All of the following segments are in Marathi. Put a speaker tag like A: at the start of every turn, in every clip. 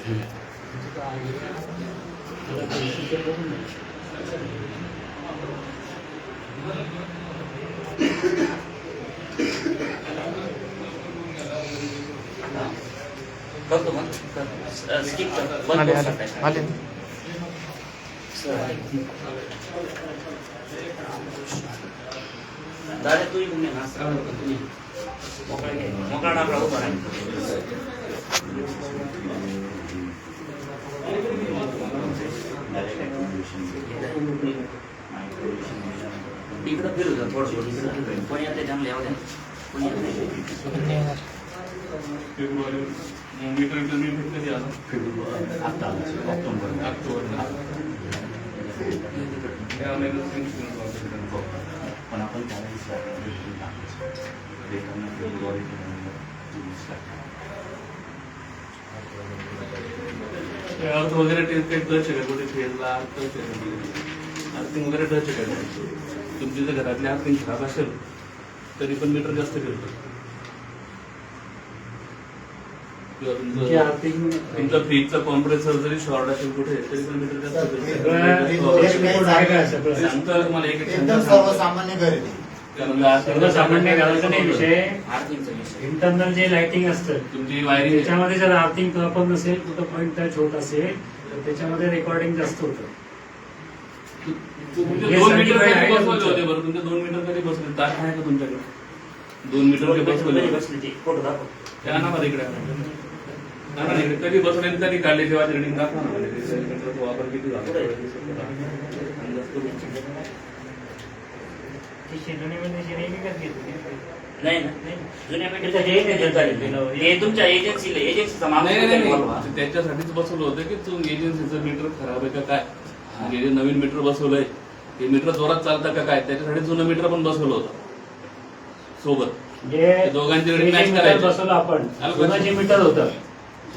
A: करतो मग स्किप कर आले दादा तू घूम ना तुम्ही मोकळा डाबरा उभा राहील इकडं फिरू जा थोडं थोडं कोणी आता जमले एवढ्या कोणी
B: पण आपण
C: अर्थ वगैरे काही टच आहे का कुठे फेरला टच आहे अर्थिंग वगैरे टच आहे का तुमची जर घरातली अर्थिंग खराब असेल तरी पण मीटर जास्त फिरतो किंवा तुमचं फ्रीजचा कॉम्प्रेसर जरी शॉर्ट असेल कुठे तरी पण मीटर जास्त फिरतो तुम्हाला एक
D: सर्वसामान्य घर
E: सर्वसामान्य घराचा नाही विषय इंटरनल जे लाइटिंग असतं
C: तुमची वायरिंग
E: त्याच्यामध्ये जर आर्थिंग प्रॉपर नसेल कुठं पॉईंट टच होत असेल तर त्याच्यामध्ये रेकॉर्डिंग जास्त होतं.
C: तुमचे 2 मीटर कधी बसवले होते बरं तुमचे 2 मीटर कधी बसले तार आहे का तुमच्याकडे 2 मीटर बसवले
A: फोटो दाखव
C: त्या ना मला इकडे कधी बसले तरी काढले तेव्हा रिडिंग दाखवा ना वापर किती झाला
A: नाही ना जुन्या मीटर तुमच्या एजन्सीचा माणूस
C: त्याच्यासाठीच बसवलं होतं की तू एजन्सीचं मीटर खराब आहे का काय जे नवीन मीटर बसवलंय ते मीटर जोरात चालतं का काय त्याच्यासाठी जुनं मीटर पण बसवलं होतं सोबत दोघांची रेटिंग मॅच करायची
E: बसवलं आपण जुनं जे मीटर होतं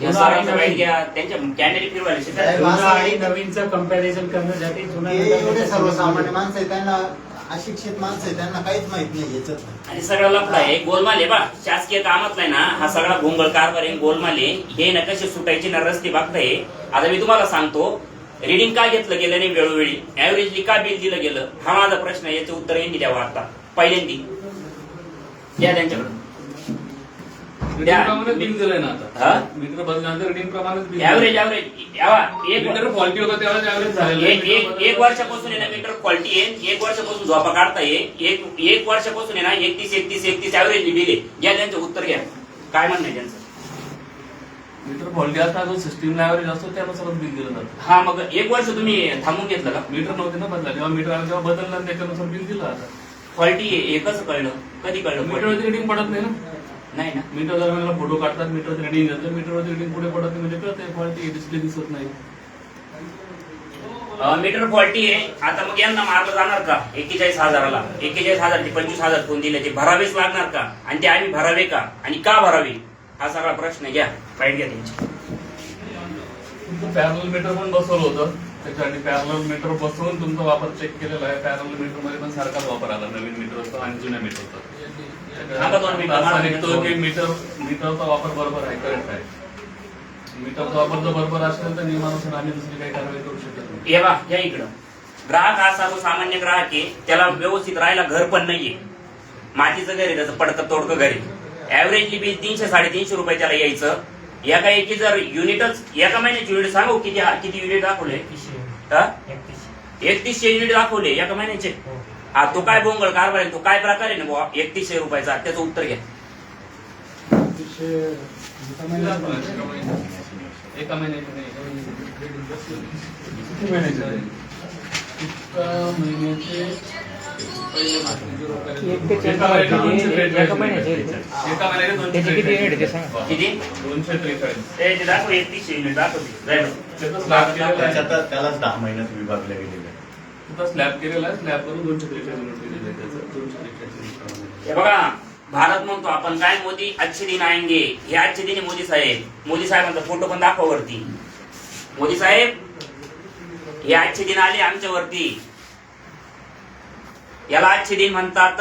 A: त्यांच्या कॅमेरे फिरवायचे
E: आणि नवीनचं कंपॅरिझन करण्यासाठी जुनं
D: सर्वसामान्य माणसं आहे त्यांना अशिक्षित माणसं आहे त्यांना काहीच माहित नाही याच्यात
A: आणि सगळं लफडा आहे गोलमाल आहे बा शासकीय कामात नाही ना हा सगळा गोंगळ कारभार आहे गोलमाल आहे हे ना कसे सुटायचे ना रस्ते बघताय. आता मी तुम्हाला सांगतो रिडिंग का घेतलं गेलं नाही वेळोवेळी ऍव्हरेजली का बिल दिलं गेलं हा माझा प्रश्न आहे. याचं उत्तर यांनी द्यावं आता पहिल्यांदी द्या त्यांच्याकडे
C: मीटर बदलल्यानंतर रिडिंग प्रमाणे
A: ऍव्हरेज एक
C: मीटर फॉल्टी होतं तेव्हा ऍव्हरेज झालेलं
A: एक वर्षापासून आहे ना मीटर क्वालिटी आहे. एक वर्षापासून झोपा काढता येईल एक वर्षापासून आहे ना 31 ऍव्हरेज बिल आहे. घ्या त्यांचं उत्तर घ्या काय म्हणणं आहे त्यांचं.
C: मीटर फॉल्टी असता जो सिस्टीमला ऍव्हरेज असतो त्यानुसार बिल दिलं जातं.
A: हा मग एक वर्ष तुम्ही थांबून घेतलं का
C: मीटर नव्हते ना बदला जेव्हा मीटर आलं तेव्हा बदललं त्याच्यानुसार बिल दिलं आता
A: क्वालिटी एकच कळलं कधी कळलं
C: मीटरवरती रिडिंग पडत नाही ना
A: नाही ना
C: मीटर दरम्यान फोटो काढतात मीटरवरती रिडिंग येतं मीटरवरती रिडिंग पुढे पडत नाही म्हणजे कळतं क्वालिटी डिस्प्ले दिसत नाही.
A: मीटर फॉल्टी आहे. आता मग यांना मारलं जाणार का 41,000ला 41,000 ते 25,000 फोन दिले ते भरावेच लागणार का आणि ते आम्ही भरावे का आणि का भरावे हा सगळा प्रश्न घ्या फाईट घ्या त्यांची.
C: पॅरल मीटर पण बसवलं होतं त्याच्यासाठी पॅरल मीटर बसवून तुमचा वापर चेक केलेला आहे. पॅरल मीटर मध्ये पण सारखाच वापर आला नवीन मीटरचा आणि जुन्या मीटरचा मीटरचा वापर बरोबर आहे करेक्ट आहे. मीटरचा वापर जर बरोबर असेल तर नियमानुसार आम्ही दुसरी काही कारवाई करू शकत नाही.
A: हे बा या इकडं ग्राहक हा सर्वसामान्य ग्राहक आहे त्याला व्यवस्थित राहायला घर पण नाहीये मातीचं घर आहे त्याचं पडकं तोडकं घर आहे. ऍव्हरेजली बिल 300-350 रुपये त्याला यायचं. एका एकी जर युनिटच एका महिन्याची युनिट सांगू किती युनिट दाखवले 3100 युनिट दाखवले एका महिन्याचे. हा तो काय बोंगळ कारभार आहे तो काय प्रकार आहे ना बुवा 3100 रुपयाचा त्याचं उत्तर घ्या.
C: एका महिन्याचे
A: किती 243 दाखव 3100 युनिट दाखवते
B: त्यालाच 10 महिन्यात विभागल्या गेलेल्या
C: स्लॅब केलेला आहे स्लॅब करून 243 युनिट दिलेले त्याचं 243.
A: हे बघा भारत म्हणतो आपण काय मोदी अच्छे दिन आएंगे हे अच्छे दिन मोदी साहेबांचा फोटो पण दाखवा वरती. मोदी साहेब हे अच्छे दिन आले आमच्या वरती याला अच्छे दिन म्हणतात.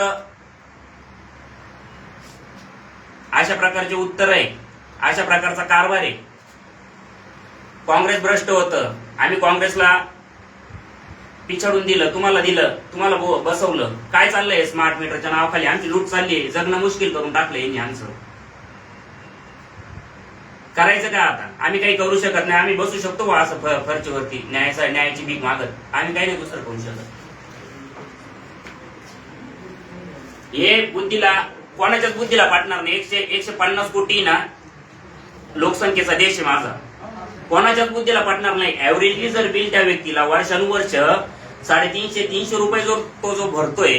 A: अशा प्रकारचे उत्तर आहे अशा प्रकारचा कारभार आहे. काँग्रेस भ्रष्ट होतं, आम्ही काँग्रेसला पिछाडून दिलं, तुम्हाला बसवलं. काय चाललंय स्मार्ट मीटरच्या नावाखाली? आमची लूट चालली, जगणं मुश्किल करून टाकलं यांनी आमचं. करायचं काय आता? आम्ही काही करू शकत नाही. आम्ही बसू शकतो बा असं फरचीवरती न्यायाची भीक मागत. आम्ही काही नाही दुसरं करू शकत. हे बुद्धीला, कोणाच्याच बुद्धीला पाठणार नाही. 150 कोटी ना लोकसंख्येचा देश आहे माझा. कोणाच्याच बुद्धीला पटणार नाही. ऍव्हरेजली जर बिल त्या व्यक्तीला वर्षानुवर्ष 350-300 रुपये जो भरतोय,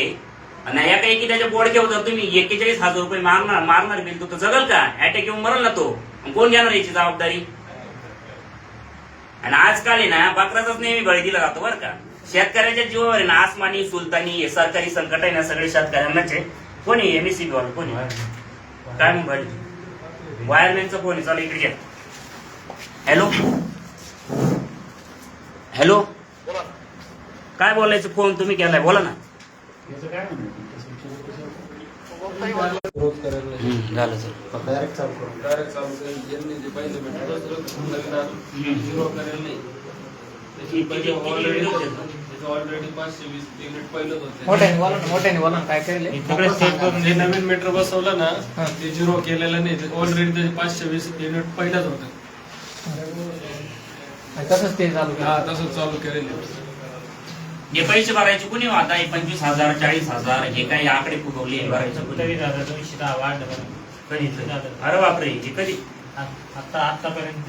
A: आणि या काही की त्याच्या बोडक्यावर जर तुम्ही 41,000 रुपये मारणार बिल, तो जगल का? अटॅक येऊन मरल ना तो. कोण घेणार याची जबाबदारी? आणि आजकाल आहे ना बकराचाच नेहमी बळी दिला जातो बरं का. शेतकऱ्याच्या जीवावर आहे ना आसमानी सुलतानी हे सरकारी संकट आहे ना सगळे शेतकऱ्यांनाच आहे. कोणी एमएससी वाला कोणी काय मोबाईल वायरमॅनचा फोन चालू इकडे घ्या. हॅलो काय बोलायचं? फोन तुम्ही केलाय, बोला ना.
E: याचं काय म्हणणं?
D: विरोध करायला नाही.
A: झालं सर.
D: फक्त डायरेक्ट चालू करू.
C: डायरेक्ट चालू करेल. यांनी जे पाहिजे झिरो करेल नाही. ऑलरेडी 520 युनिट पहिलंच होते.
F: मोठ्याने बोला ना, काय केले
E: सगळे सेट करून
C: जे नवीन मीटर बसवलं ना ते झिरो केलेलं नाही. ऑलरेडी त्याचे 520 युनिट पहिलंच होतं.
F: तसंच ते चालू
C: हा तसंच चालू करेल.
A: हे पैसे भरायचे कुणी आता? 25,000 40,000 हे काही आकडे फुगवले भरायचं कुठे?
E: 23,200 वाढलं बरं.
A: कधी? अरे बापरे, हे कधी?
E: आतापर्यंत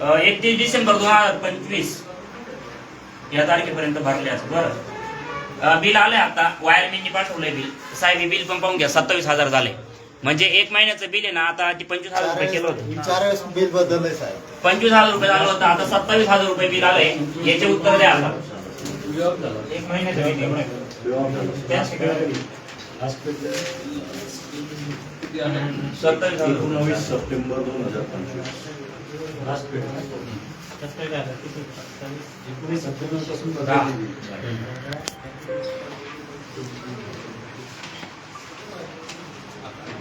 A: 31 डिसेंबर 2025 या तारखेपर्यंत भरल्याचं. बरं बिल आलंय आता, वायरमॅननी पाठवलंय बिल. साहेब हे बिल पण पाहून घ्या, 27,000 झाले. म्हणजे 1 महिन्याचं बिल आहे ना, आता ते 25,000 रुपये केलं होतं.
D: 4 वेळेस बिल बदललंय साहेब.
A: 25,000 रुपये झालं होतं, आता 27,000 रुपये बिल आलंय. याचे उत्तर द्या आता.
E: 1 महिन्याचं बिल एवढं. त्याच ठिकाणी
B: 19 सप्टेंबर 2025.
E: कसं काय झालं?
B: 19 सप्टेंबर पासून
A: हा.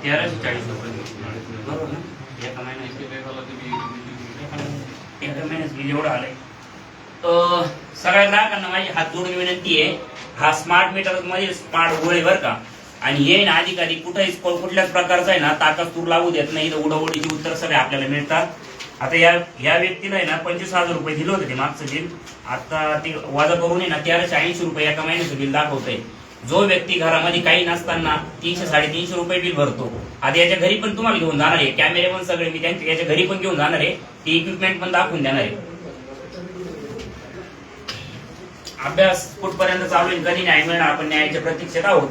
A: ₹1340 बरोबर ना? एका महिन्यात बिल एवढं आलंय. सगळ्या ग्राहकांना माझी हात जोडून विनंती आहे, हा स्मार्ट मीटर मध्ये स्मार्ट गोळ आहे बरं का. आणि हे ना अधिकारी कुठल्याच प्रकारचा आहे ना ताकातूर लागू देत नाही. उडवडीची उत्तर सगळे आपल्याला मिळतात. आता या व्यक्तीला आहे ना 25,000 रुपये दिले होते ते मागचं बिल. आता ते वाजा करून आहे ना 1380 रुपये एका महिन्याचं बिल दाखवतंय. जो व्यक्ती घरामध्ये काही नसताना 300-350 रुपये बिल भरतो. आता याच्या घरी पण तुम्हाला घेऊन जाणार आहे, कॅमेरे पण सगळे मी त्यांच्या याच्या घरी पण घेऊन जाणार आहे, ती इक्विपमेंट पण दाखवून देणार आहे. अभ्यास कुठपर्यंत चालू आहे, कधी न्याय मिळणार, आपण न्यायाच्या प्रतीक्षेत आहोत.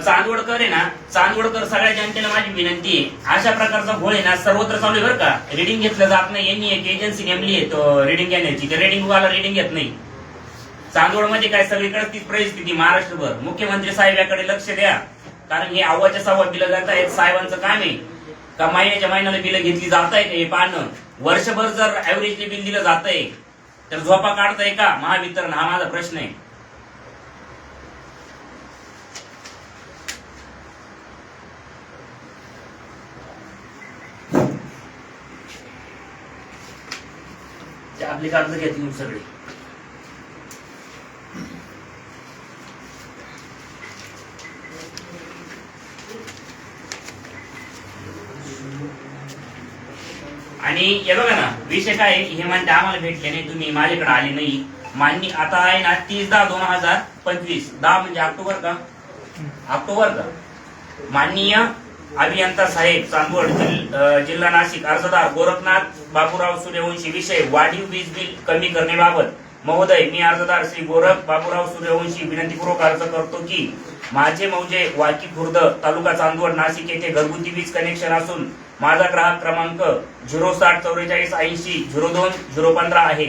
A: चांदवडकर आहे ना, चांदवडकर सगळ्या जनतेला माझी विनंती आहे, अशा प्रकारचा घोळ आहे ना सर्वत्र चालू आहे बरं का. रिडिंग घेतलं जात नाही. यांनी एक एजन्सी नेमली आहे रिडिंग घेण्याची, ते रिडिंग वाला रिडिंग घेत नाही. चांदवड मध्ये काय सगळीकडे तीच परिस्थिती महाराष्ट्रभर. मुख्यमंत्री साहेब याकडे लक्ष द्या, कारण हे अव्वाच्या सव्वा बिलं जात आहेत. साहेबांचं काम आहे का महिन्याच्या महिन्याला बिलं घेतली जात आहे हे पाहणं. वर्षभर जर ऍव्हरेजली बिल दिलं जात आहे तर झोपा काढताय का महावितरण? हा माझा प्रश्न आहे. आपली कागद घेतली सगळी. आणि हे बघा ना, विषय काय आहे, हे म्हणते आम्हाला भेटले नाही, तुम्ही माझ्याकडे आले नाही. मान्य आता आहे ना 30/10/2025, 10 म्हणजे ऑक्टोबर का? ऑक्टोबर का? माननीय अभियंता साहेब, चांदवड, जिल्हा नाशिक, अर्जदार गोरखनाथ बाबूराव सूर्यवंशी. विषय वाढीव वीज बिल कमी करण्याबाबत. महोदय, मी अर्जदार श्री गोरख बाबूराव सूर्यवंशी विनंतीपूर्वक अर्ज करतो की माझे मौजे वाकी खुर्द, तालुका चांदवड, नाशिक येथे घरगुती वीज कनेक्शन असून माझा ग्राहक क्रमांक 06044802015 आहे.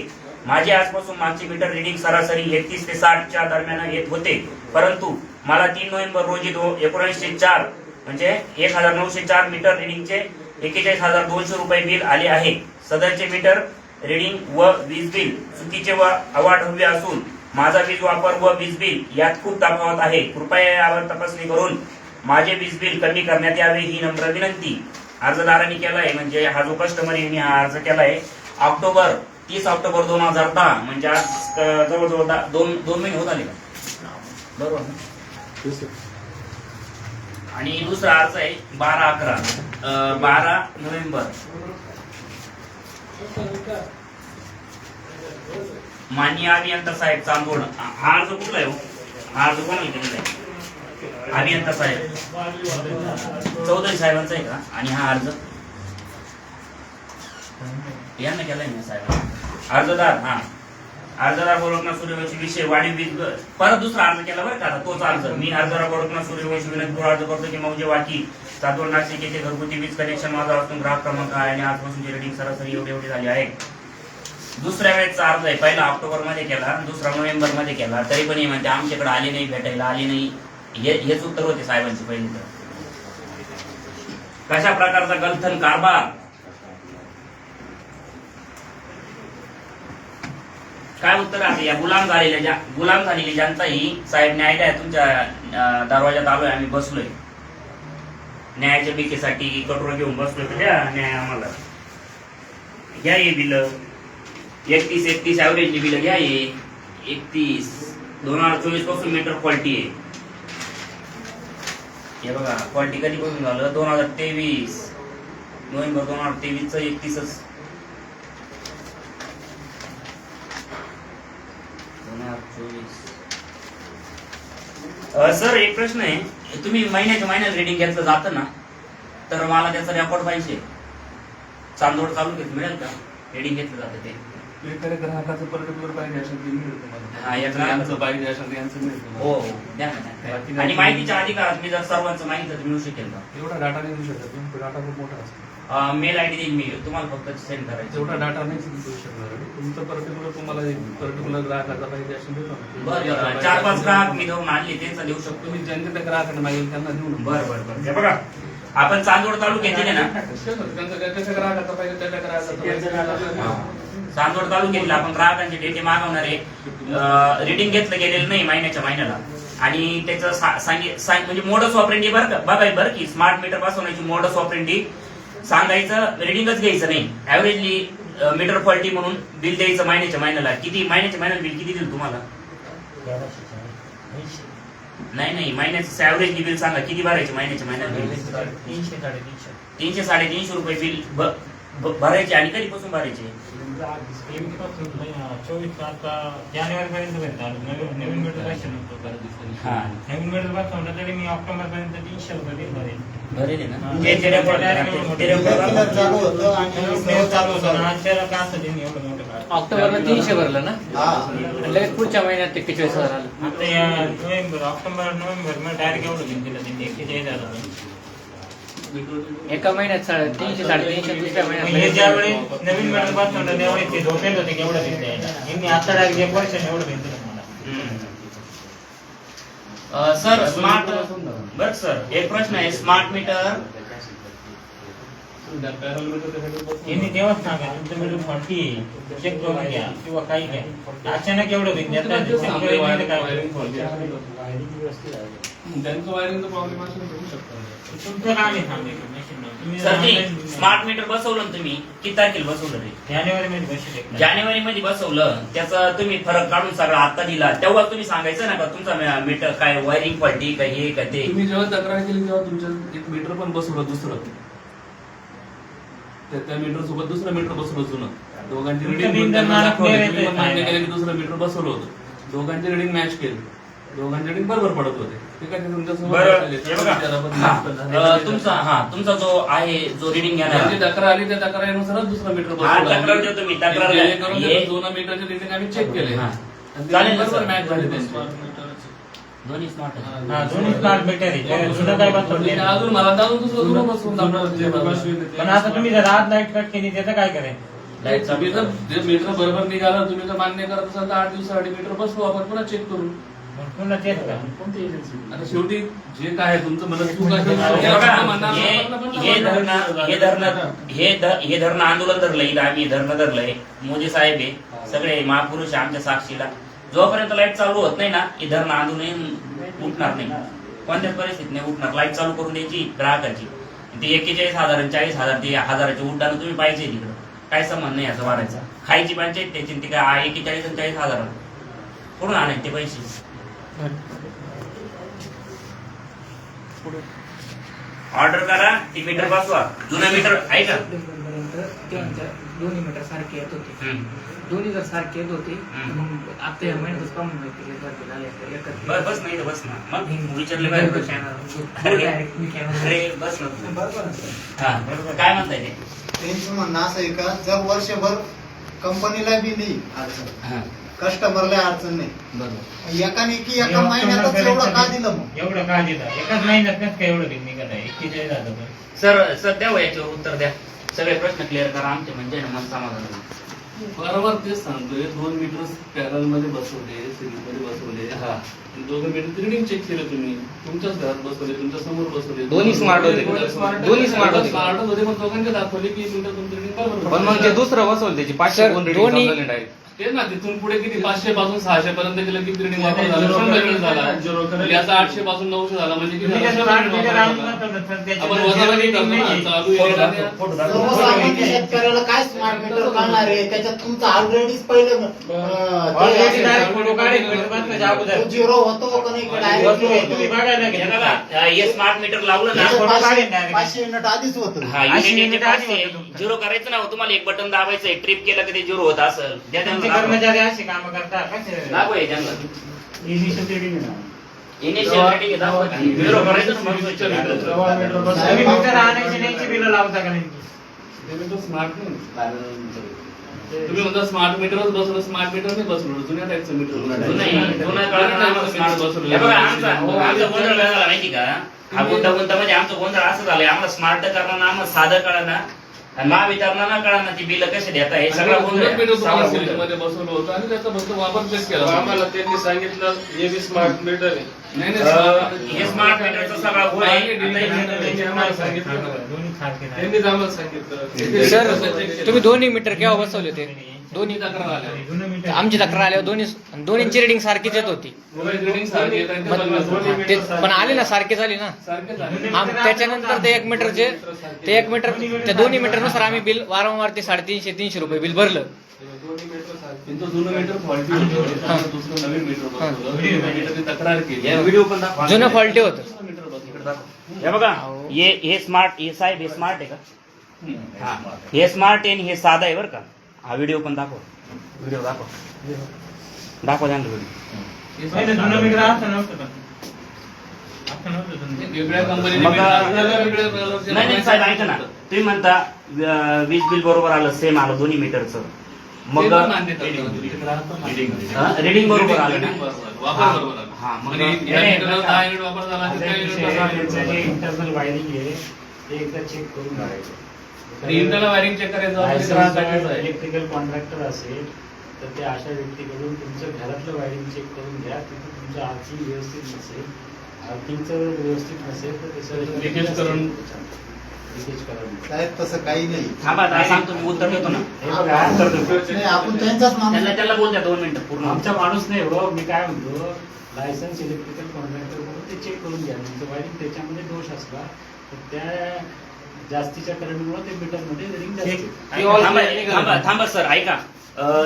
A: माझे आजपासून मागचे मीटर रिडिंग सरासरी 31 ते 60 च्या दरम्यान येत होते, परंतु मला 3 नोव्हेंबर रोजी 1904 म्हणजे 1904 मीटर रिडिंगचे 41,200 रुपये बिल आले आहे. सदरचे मीटर रिडिंग व वीज बिल चुकीचे व अवाढव्य असून माझा वीज वापर व वीज बिल यात खूप तफावत आहे. कृपया यावर तपासणी करून माझे वीज बिल कमी करण्यात यावे ही नम्र विनंती. अर्जदारांनी केलाय, म्हणजे हा जो कस्टमर यांनी हा अर्ज केलाय 30 ऑक्टोबर 2010, म्हणजे आज जवळजवळ दोन महिने होत आले का? बरोबर ना? आणि दुसरा अर्ज आहे 12 नोव्हेंबर. माननीय अभियंता साहेब चांदोड. हा अर्ज कुठला आहे हो? हा अर्ज कोणाला केलेला आहे? अभियंता साहेब चौधरी साहेबांचा आहे का? आणि हा अर्ज यांना केलाय ना साहेब? अर्जदार बोलकना सूर्यवंशी विषय वाढीव वीज. परत दुसरा अर्ज केला बरं का, तोच अर्ज. मी अर्जदार बोलकना सूर्यवंशी विनंती अर्ज करतो की मौजे वाकी चांदोड नाशिक येथे घरगुती वीज कनेक्शन माझा असून ग्राहक क्रमांक आहे आणि आजपासूनची रेटिंग सरासरी एवढी झाली आहे. दुसऱ्या वेळेचा अर्ज आहे, पहिला ऑक्टोबर मध्ये केला, दुसरा नोव्हेंबर मध्ये केला, तरी पण हे म्हणते आमच्याकडे आले नाही, भेटायला आले नाही. हेच उत्तर होते साहेबांचे पहिले. तर कशा प्रकारचा गलथन कारभार. काय उत्तर आहे? या गुलाम झालेली जनता ही साहेब न्याय द्या, तुमच्या दरवाजात आलोय, आम्ही बसलोय न्यायाच्या भीकेसाठी, कटोरा घेऊन बसलोय, तर द्या न्याय आम्हाला. घ्या हे बिल 31 ऍव्हरेजची बिल घ्या. हे 31/2024 पासून मीटर क्वालिटी आहे. हे बघा क्वालिटी कधीपासून झालं? 2023 नोव्हेंबर 2023 च 31 सर एक प्रश्न आहे, तुम्ही महिन्याला रिडिंग घेतलं जातं ना, तर मला त्याचा रेकॉर्ड पाहिजे. चांदोड तालुक्यात मिळेल का रिडिंग घेतलं जातं ते?
C: एखाद्या ग्राहकाचं पर्टिक्युलर पाहिजे असेल ते मिळेल तुम्हाला.
A: हा, या ग्राहकाचं
C: यांचं पाहिजे असेल तर यांचं मिळेल तुम्हाला.
A: हो द्या ना. आणि माहितीच्या अधिकारात मी जर सर्वांचं माहिती मिळू शकेल का?
C: एवढा डाटा नाही देऊ शकत तुम्ही, डाटा खूप मोठा असतो.
A: मेल आयडी देईन मी तुम्हाला, फक्त सेंड करायचं.
C: तेवढा डाटा नाही देऊ शकणार आहे. तुमचं पर्टिक्युलर तुम्हाला पर्टिक्युलर ग्राहकाचा पाहिजे असेल देऊ नका.
A: बरं 4-5 ग्राहक मी धरून आणले, त्यांचा देऊ शकतो.
C: तुम्ही ज्यांच्या त्या ग्राहकांना मागेल त्यांना देऊ नका.
A: बरं हे बघा, आपण चांदोड तालुक्यातील ना,
C: त्यांचं ज्याच्या ग्राहकाचा पाहिजे त्याच्या ग्राहकाचा पाहिजे.
A: चांदोड तालुक्यातील आपण ग्राहकांचे डेटे मागवणारे. रिडिंग घेतलं गेलेलं नाही महिन्याला, आणि त्याचं म्हणजे मोडस ऑपरेंडी बघा की स्मार्ट मीटर बसवण्याची मोडस ऑपरेंडी सांगायचं, रिडिंगच घ्यायचं नाही. ऍव्हरेजली मीटर क्वालिटी म्हणून बिल द्यायचं महिन्याला. महिन्याच्या बिल किती दिलं तुम्हाला? नाही महिन्याचं ऍव्हरेजली बिल सांगा, किती भरायचे महिन्याला बिल? 300-350 रुपये बिल भरायचे. आणि कधीपासून भरायचे?
E: 24 आता जानेवारी पर्यंत नवीन मीटर पैसे नव्हतं.
A: हा
E: नवीन मीटर बसवलं तरी मी ऑक्टोबर पर्यंत 300 रुपये बिल भरेल.
A: भरेल ना?
D: रेग्युलर चालू होतं आणि सर्व चालू झालं.
F: ऑक्टोबरला 300 भरलं ना,
D: हा.
F: लगेच पुढच्या महिन्यात ते 41,000 आलं.
E: आता या ऑक्टोबर नोव्हेंबर मध्ये डायरेक्ट एवढं बिल दिलं त्यांनी 41,000.
F: एका महिन्यात 300-350, दुसऱ्या
E: हे
F: महिन्यात
E: ज्यावेळी नवीन मीटर बसवलं त्यावेळी ते धोक्यात होते की एवढं बिल द्यायला. यांनी आता डायरेक्ट 1 वर्षाने एवढं बिल दिलं मला.
A: सर स्मार्ट बर सर एक प्रश्न आहे, स्मार्ट मीटर
E: यांनी तेव्हाच सांगा तुमचं मीटर फॉल्टी चेक करून घ्या किंवा काही घ्या. अचानक एवढं बिल देतात, check करून नाही काय
C: त्यांचं वायरिंगचा प्रॉब्लेम असेल तर होऊ शकतो.
E: तुमचं काम आहे सांगायचं machine वर. तुम्ही
A: सर ते स्मार्ट मीटर बसवलं ना तुम्ही, किती तारखेला बसवलं ते?
E: जानेवारी मध्ये बसले.
A: जानेवारी मध्ये बसवलं, त्याचा तुम्ही फरक काढून सगळा आता दिला, तेव्हा तुम्ही सांगायचं ना का तुमचा मीटर काय वायरिंग फॉल्टी काय हे का ते?
C: तुम्ही जेव्हा तक्रार केली तेव्हा तुमच्या एक मीटर पण बसवलं दुसरं, त्या मीटर सोबत दुसरं मीटर बसवलं जुनं. दोघांची रिडिंग मान्य केलं की दुसरं मीटर बसवलं होतं. दोघांची रिडिंग मॅच केली, दोघांची रिडिंग बरोबर पडत होते. ते काय
A: तुमचा जो आहे जो रिडिंग घेणार
C: तक्रार आली त्या तक्रारीनुसारच दुसरं मीटर
A: तक्रार देतो मी, तक्रार
C: दोन मीटरचे रिडिंग आम्ही चेक केले,
A: चालेल
C: बरोबर मॅच झाले त्यांचे.
A: दोन्ही स्मार्ट
E: दोन्ही स्मार्ट मीटर आहे. जुनं काय बसवलं
C: अजून मला अजून दुसरं जुनं बसवून दाखवलं.
E: पण आता तुम्ही जर आज लाईट कट केली त्याचं काय करायचं?
C: तुम्ही जर जे मीटर बरोबर निघालं, तुम्ही जर मान्य करत असाल तर 8 दिवसासाठी मीटर बसवू आपण, पुन्हा चेक करू.
E: पुन्हा तेच का?
C: आता शेवटी जे काय आहे तुमचं मला चूक असेल
A: हे धरणं आंदोलन धरलंय, इथं आम्ही धरणं धरलंय. मोदी साहेब आहे, सगळे महापुरुष आहे आमच्या साक्षीला. जोपर्यंत लाईट चालू होत नाही ना हे धरणं अजूनही उठणार नाही, कोणत्याच परिस्थितीत नाही उठणार. लाईट चालू करून द्यायची ग्राहकाची, ती 41,000 आणि 40,000 ती हजाराची उड्डाण तुम्ही पाहिजे तिकडं, काय संबंध नाही याचा वाढायचा. खायची पंचायत त्याची, ती काय 41 आणि 40,000 कुठून आणायचे ते पैसे. ऑर्डर करा, ती मीटर बसवा, जुनं मीटर ऐका.
G: दोन्ही मीटर सारखे येत होते,
A: हम्म.
G: दोन्ही जर सारखे येत होते
A: हम्म.
G: मग आता या महिन्यातच पाहून माहिती
A: बस नाही बस ना, मग विचारले काय अरे बस ना. हा काय म्हणताय ते?
D: त्यांचं म्हणणं असं आहे का, जर वर्षभर कंपनीला बी नाही अडचण,
A: हा
D: कस्टमरला अडचण नाही,
A: बरोबर.
D: एकाने की एका महिन्यातच एवढं का दिलं मग?
E: एवढं का दिलं? एकाच महिन्यात नसतं का एवढं बिल निघत आहे? 41,000 रुपये.
A: सर सध्या याच्यावर उत्तर द्या, सगळे प्रश्न क्लिअर करा आमचे, म्हणजे ना मन समाधान होईल.
C: बरोबर तेच सांगतोय, 2 मीटर पॅनल मध्ये बसवले, सिरीज मध्ये बसवले.
A: हा.
C: दोघं मीटर रिडिंग चेक केलं तुम्ही, तुमच्याच घरात बसवले, तुमच्या समोर बसवले.
F: दोन्ही smart होते. दोन्ही smart होते.
C: स्मार्ट मध्ये पण दोघांचे दाखवले की मीटर तुमचं रिडिंग बरोबर.
F: पण मग ते दुसरं बसवलं त्याची 500 कोण reading
H: दोन्ही-
F: समजलं नाही direct.
C: तेच ना, तिथून पुढे किती 500 पासून 600 पर्यंत गेलं किती रिडिंग वापर झाला,
B: झिरो
C: 100
B: करेल,
C: झाला.
B: झिरो करेल.
C: याचा 800 पासून 900 झाला, म्हणजे किती
E: तुम्ही
C: झालं?
E: जर 8 मीटर आणून
C: 100
E: नसतं तर त्याची
C: आपण
E: zero
C: वजाबाकी
E: reading
C: करतो ना,
E: नाही.
C: चालू येणाऱ्या-
D: सर्वसामान्य शेतकऱ्याला काय स्मार्ट मीटर काढणार आहे? त्याच्यात तुमचं ऑलरेडीच पहिलं
E: Already direct photo काढेल, मीटर बसण्याच्या अगोदर.
D: झिरो होतो का नाही
E: वस्तू आहे, तुम्ही बघायला
A: हे
E: गेला
A: बघा, हे स्मार्ट मीटर लावलं ना,
E: photo काढेल direct.
D: 500 युनिट आधीच होतं.
A: हा
E: अशी
A: युनिट
E: unit आधी होती तुमचं.
A: झिरो करायचं ना, तुम्हाला एक बटन दाबायचं, ट्रिप केलं की ते झिरो होत असेल. द्या
E: त्यांचे
A: त्यांना
E: कर्मचारी अशी कामं करतात कसे?
A: दाखव हे त्यांना.
B: इनिशियल रिडिंग आहे ना.
A: Initial rating आहे, दाखव. झिरो करायचं ना, मग switch करायचं.
B: जेव्हा मीटर बसवलं,
E: तुम्ही मीटर आणायची न्यायची बिलं लावता का नाही?
C: ते मीटर स्मार्ट नाही. तुम्ही म्हणता स्मार्ट मीटरच बसवलं, स्मार्ट मीटर नाही बसवलं, जुन्या टाईपचं मीटर
A: जुन्या काळात आम्हाला smart बसवलं. हे बघा, आमचा गोंधळ काय झाला माहिती का? हा गुंतागुंतामध्ये आमचा गोंधळ असं झालाय, आम्हाला स्मार्ट करणं आम्हाला साधं कळना आणि महावितरणाला कळना ती बिल कशी देता हे सगळा गोंधळ
C: मीटर तुम्हाला
A: आहे.
C: सिरीज मध्ये बसवलं होतं आणि त्याचा फक्त वापर चेक केला.
B: आम्हाला त्यांनी सांगितलं हे बी स्मार्ट मीटर आहे.
C: नाही
A: हे स्मार्ट मीटरचा सगळा गोळ आहे. आता हे
B: त्यांनी आम्हाला सांगितलं,
E: दोन्ही सारखे नाही.
B: त्यांनीच आम्हाला सांगितलं.
H: सर तुम्ही दोन्ही मीटर केव्हा बसवले होते? दोन्ही
C: तक्रार आल्या.
E: जुनं मीटर
H: आमची तक्रार आल्यावर दोन्हींची रेडिंग सारखीच येत होती.
C: रिडिंग सारखी आहे, त्यांच्या
H: पण ते पण आले ना, सारखीच आली ना.
C: सारखेच आहे.
H: त्याच्यानंतर ते 1 मीटरचे ते 1 मीटर त्या दोन्ही मीटरनुसार आम्ही बिल वारंवार ते 350-300 रुपये बिल भरलं.
C: त्यांचं जुनं मीटर फॉल्टी होतं, आता दुसरं नवीन मीटर बसवलं. मीटरची तक्रार केली.
A: व्हिडिओ पण दाखवा.
H: जुनं फॉल्टी होतं.
C: मीटर बसवलं.
A: हे बघा, हे स्मार्ट, हे साहेब हे स्मार्ट आहे का? हा, हे स्मार्ट आहे आणि हे साधा आहे बरं का. हा व्हिडिओ पण दाखव, व्हिडिओ दाखव, दाखव त्यांना व्हिडिओ.
E: पहिले जुनं मीटर असं नव्हतं का? असं नव्हतं जुनं.
C: वेगळ्या कंपनीने
A: मग-
C: मीटर आपल्याला वेगळ्या कलरचे
A: नाही नाही साहेब ऐका ना, तुम्ही म्हणता वीज बिल बरोबर आलं, सेम आलं दोन्ही मीटरचं, मग
C: ते पण मान्य करतात.
A: रिडिंग बरोबर आलं
C: Reading
A: ना?
C: बरोबर, वापर बरोबर आला.
A: हा, मग
C: आणि या मीटरला 10 युनिट वापर झाला की 10 युनिट वापर झाला.
B: इंटरनल वायरिंग आहे ते एकदा चेक करून काढायचं.
C: आणि इंटरनल वायरिंग चेक करायचं म्हणजे ग्राहकाचंच आहे.
B: इलेक्ट्रिकल कॉन्ट्रॅक्टर असेल तर ते अशा व्यक्तीकडून तुमचं घरातलं वायरिंग चेक करून घ्या. तिथे तुमचं आर्थिंग व्यवस्थित नसेल, आर्थिंगचं व्यवस्थित नसेल तर त्याचं
C: Leakage करून-
B: लिकेज करून.
D: साहेब तसं काही नाही.
A: थांबा आता सांगतो मी, उत्तर देतो ना.
B: हे बघा, उत्तर देतो.
D: नाही, आपण त्यांचाच माणूस
A: त्याला त्याला बोल द्या 2 मिनिटं पूर्ण.
B: आमचा माणूस नाही हो, मी काय म्हणतो, लायसन्स इलेक्ट्रिकल कॉन्ट्रॅक्टर म्हणून ते चेक करून घ्या. तुमचं वायरिंग त्याच्यामध्ये दोष असला तर त्या जास्तीच्या करंटमुळे ते मीटरमध्ये रिडिंग जास्त येते.
A: थांबा सर, ऐका.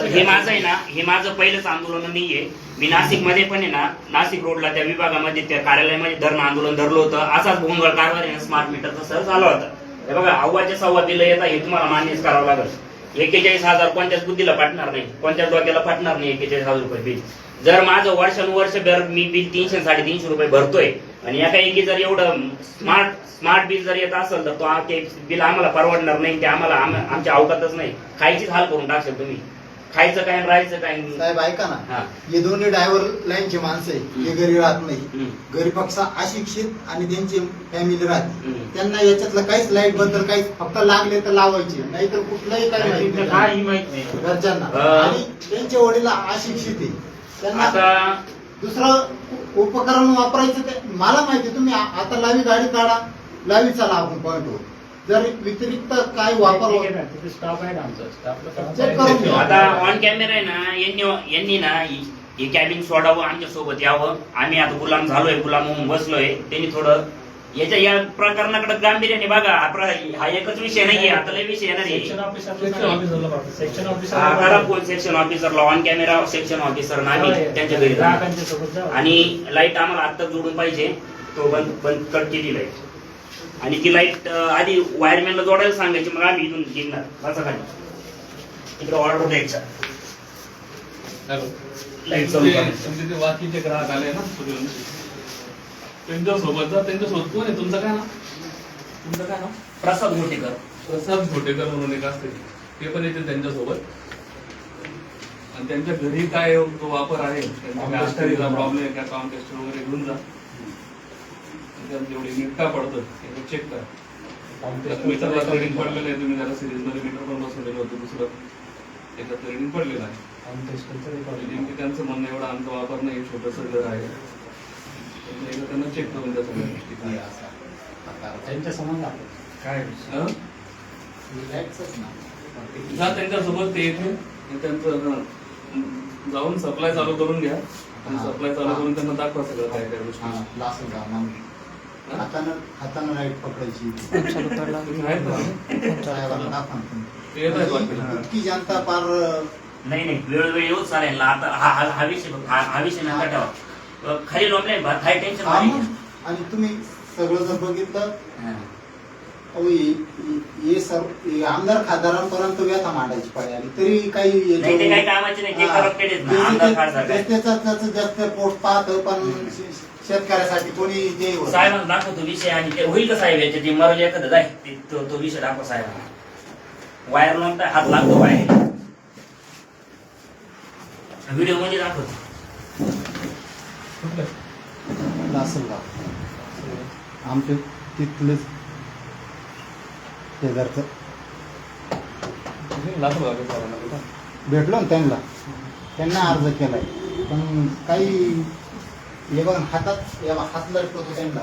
A: हे माझं आहे ना, हे माझं पहिलंच आंदोलन नाहीये. मी नाशिक मध्ये पण आहे ना, नाशिक रोडला त्या विभागामध्ये त्या कार्यालयामध्ये धरणं आंदोलन धरलं होतं. असाच भोंगळ कारभार आहे ना स्मार्ट मीटरचा सर झाला होता. हे बघा, अव्वाच्या सव्वा बिल येतात, हे तुम्हाला मान्यच करावं लागेल. 41,000 कोणत्याच बुद्धीला पाठणार नाही, कोणत्याच डोक्याला पाठणार नाही 41,000 रुपये बिल. जर माझं वर्षानुवर्षभर मी बिल 300-350 रुपये भरतोय आणि एका जर एवढं स्मार्ट बिल जर येत असेल तर तो बिल आम्हाला परवडणार नाही. ते आम्हाला आमच्या अवकातच नाही. खायचीच हाल करून टाकशील तुम्ही. खायचं काय आणि राहायचं काय.
D: साहेब ऐका ना,
A: हा.
D: हे दोन्ही ड्रायव्हर लाईनचे माणसं आहे, हे घरी राहत नाही.
A: हम्म.
D: घरी पक्ष अशिक्षित आणि त्यांची फॅमिली राहते.
A: हम्म.
D: त्यांना याच्यातलं काहीच लाईट बद्दल काही, फक्त लागले तर लावायचे, नाहीतर कुठलंही काही माहिती
E: इथं
D: नाही
E: काही माहित नाही.
D: घरच्यांना.
A: हा.
D: आणि त्यांचे वडील अशिक्षित आहे, त्यांना
A: आता
D: दुसरं उपकरण वापरायचं ते मला माहिती. तुम्ही आता लावी गाडी काढा, लावी चला आपण पॉइंटवर. जर व्यतिरिक्त काय वापर
B: ठीक आहे ना, तिथे स्टाफ आहे ना आमचा, स्टाफला
D: चेक करून घ्या.
A: आता ऑन कॅमेरा आहे ना, यांनी ना हे कॅबिन सोडावं, आमच्या सोबत यावं. आम्ही आता गुलाम झालोय, गुलाम होऊन बसलोय. त्यांनी थोडं या प्रकरणाकडे गांभीर्याने बघा. हा एकच विषय नाहीये, आता लय विषय येणार
B: सेक्शन
A: आहे.
B: ऑफिसर
A: करा फोन सेक्शन ऑफिसरला, ऑन कॅमेरा सेक्शन ऑफिसर आम्ही त्यांच्या घरी जाणार.
B: ग्राहकांच्या सोबत जा.
A: आणि लाईट आम्हाला आत्ता जोडून पाहिजे. तो बंद कट केली लाईट. आणि ती लाईट आधी वायरमॅनला जोडायला सांगायची, मग आम्ही इथून घेणार. बसा खाली, इकडे ऑर्डर द्यायचा. लाईट चालू करायचं.
C: तुमचे ते बाकीचे ग्राहक आले ना त्यांच्यासोबत जा. त्यांच्यासोबत कोण आहे? तुमचं काय ना? तुमचं काय ना?
A: प्रसाद मोठेकर.
C: प्रसाद घोटेकर म्हणून एक असते, ते पण येते त्यांच्यासोबत. आणि त्यांच्या घरी काय जो वापर आहे, त्यांचा प्रॉब्लेम आहे का, काम टेस्टर वगैरे घेऊन जा. जेवढी मीटर का पडतं ते चेक करा. मीटरला रिडिंग पडलेलं आहे, तुम्ही जरा सिरीज मध्ये मीटर पण बसवलेलं होतं दुसरं, त्याच्यात रिडिंग पडलेलं आहे. नेमकी त्यांचं म्हणणं एवढा आमचा वापर नाही, छोटंसं घर आहे, एकदा त्यांना चेक करून द्या सगळ्या गोष्टी.
B: त्यांच्या समोर काय
C: जा त्यांच्यासोबत ते येथे त्यांचं जाऊन सप्लाय चालू करून घ्या. आणि सप्लाय चालू करून त्यांना दाखवा सगळं काय काय गोष्टी.
D: हातानं लाईट पकडायची.
C: तुम्ही आहेत ना? ते येत आहेत वाटतं.
D: इतकी जनता पार
A: नाही वेळोवेळी येऊच चालेल. आता हा विषय नका ठेवा. खाली लोंबले काही टेन्शन नाही.
D: आणि तुम्ही सगळं जर बघितलं, अहो, हे आमदार खासदारांपर्यंत व्यथा मांडायची पाळी आली तरी काही
A: नाही, ते काही कामाचे नाही. ते corrupted आहेत ना, आमदार खासदार काय.
D: त्याचं जास्त पोट पाहतं, पण शेतकऱ्यासाठी कोणी ते होत नाही.
A: साहेबांना दाखवतो विषय. आणि ते होईल का साहेब याच्या ते मरल एखादं जाय तो विषय दाखव साहेबांना. वायर लावून हात लागतो वायर, व्हिडिओ मध्ये दाखवतो.
D: लासलगाव आमच्या तिथलंच शेजारचं भेटलो ना त्यांना अर्ज केलाय, पण काही हे बघा हात लटकतो त्यांना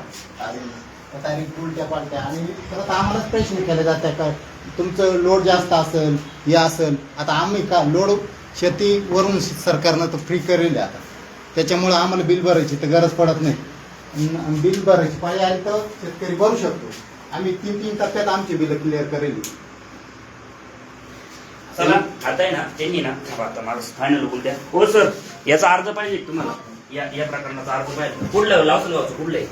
D: तारीख उलट्या पालट्या. आणि परत आम्हालाच प्रश्न केले जातात का तुमचं लोड जास्त असेल, हे असेल. आता आम्ही का लोड शेतीवरून सरकारनं तर फ्री करेल आता, त्याच्यामुळं आम्हाला बिल भरायची तर गरज पडत नाही. बिल भरायची पाळी आली तर शेतकरी भरू शकतो. आम्ही 3 टप्प्यात आमची बिल क्लिअर करेल.
A: चला आता आहे ना, त्यांनी ना आता मला फायनल बोल द्या. हो सर, याचा अर्ज पाहिजे तुम्हाला. या प्रकरणाचा अर्ज पाहिजे. कुठलं लावचं गावचं कुठलं आहे?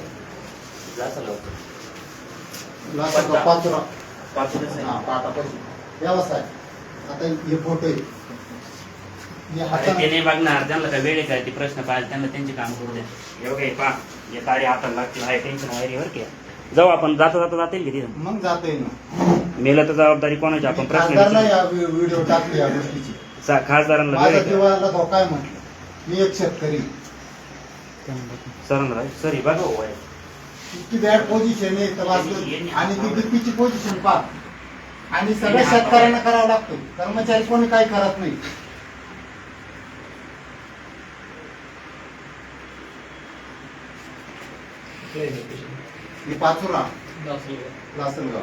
D: व्यवसाय आता हे फोटो आहे.
A: ते नाही बघणार, त्यांना काय वेळ आहे काय ते प्रश्न पाहिजे, त्यांना त्यांचे काम करू द्या. एवढं काही पा या तारी हाताला लागतील, हाय टेन्शन वायरीवर की जाऊ आपण. जाता जातील की तिथं
D: मग जाता येईल.
A: मेलं तर जबाबदारी कोणाची? आपण
D: खासदारला
A: प्रश्न
D: या व्हिडिओ टाकले या गोष्टीची.
A: खासदारांना
D: माझा
A: वेळ आहे.
D: जीवाला धोका आहे म्हटलं. मी एक शेतकरी,
A: सरांना सर बघा हो आहे.
D: इतकी बॅड पोझिशन आहे तर वाचलं. आणि ती बीपीची पोझिशन पहा. आणि सगळ्या शेतकऱ्यांना करावं लागतं, कर्मचारी कोणी काही करत नाही. ही पाचोरा लासलगाव.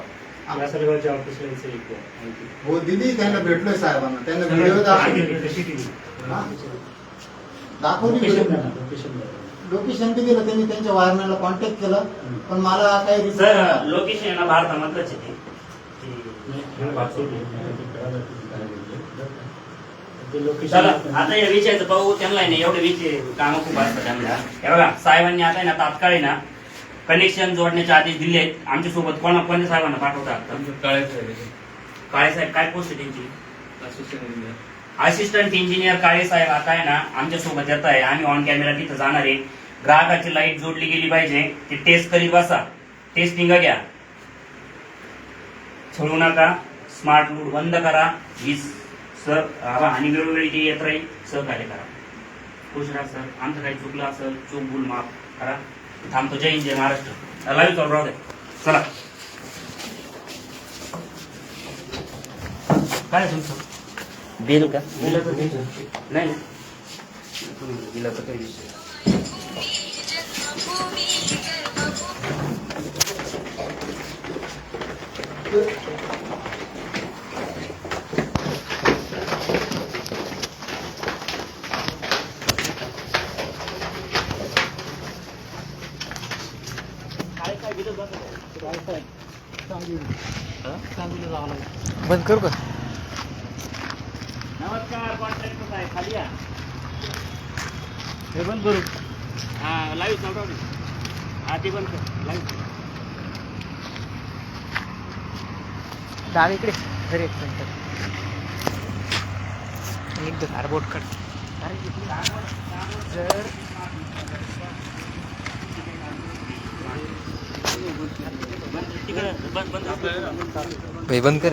B: लासलगावच्या ऑफिसला यायचं एक
D: हो दिली, त्यांना भेटलोय साहेबांना. त्यांना व्हिडिओ दाखवली लोकेशन बी दिलं त्यांनी. त्यांच्या वायरमॅनला कॉन्टॅक्ट केलं, पण मला काही
A: सर लोकेशन आहे ना भारतामधलंच आहे ते. चला आता या विषयाचं पाहू. त्यांना आहे ना एवढे विषय कामं खूप असतात त्यांना. हे बघा साहेबांनी आता आहे ना तात्काळ आहे ना कनेक्शन जोडण्याचे आदेश दिले आहेत. आमच्या सोबत कोणत्या साहेबांना पाठवतात? काळे साहेब काय पोस्ट आहे त्यांची? असिस्टंट इंजिनियर काळे साहेब आता आहे ना आमच्या सोबत येत आहे. आम्ही ऑन कॅमेरा तिथं जाणार आहे. ग्राहकाची लाईट जोडली गेली पाहिजे, ती टेस्ट करीत बसा. टेस्टिंग घ्या, छळू नका. स्मार्ट लूट बंद करा. ही सर आणि वेळोवेळी जे येत राहील सहकार्य करा. खुश राहा सर. आमचं काही चुकलं असेल चूक भूल माफ करा. थांबतो. जय हिंद, जय महाराष्ट्र. लाईव्ह चालू राहू द्या. चला काय तुमचं बिल का? बिलाचं नाही बिलाचं काही विषय
H: बंद करू का?
A: नमस्कार कॉन्ट्रॅक्टर साहेब, खाली या. हे बंद करू. हा लाईव्ह चालू राहू दे. हा ते बंद कर लाईव्ह.
H: डाळ इकडे घरी एक मिनिट निघतो कार्डबोर्ड कट. जर
A: बंद बंद
H: भाई बंद कर.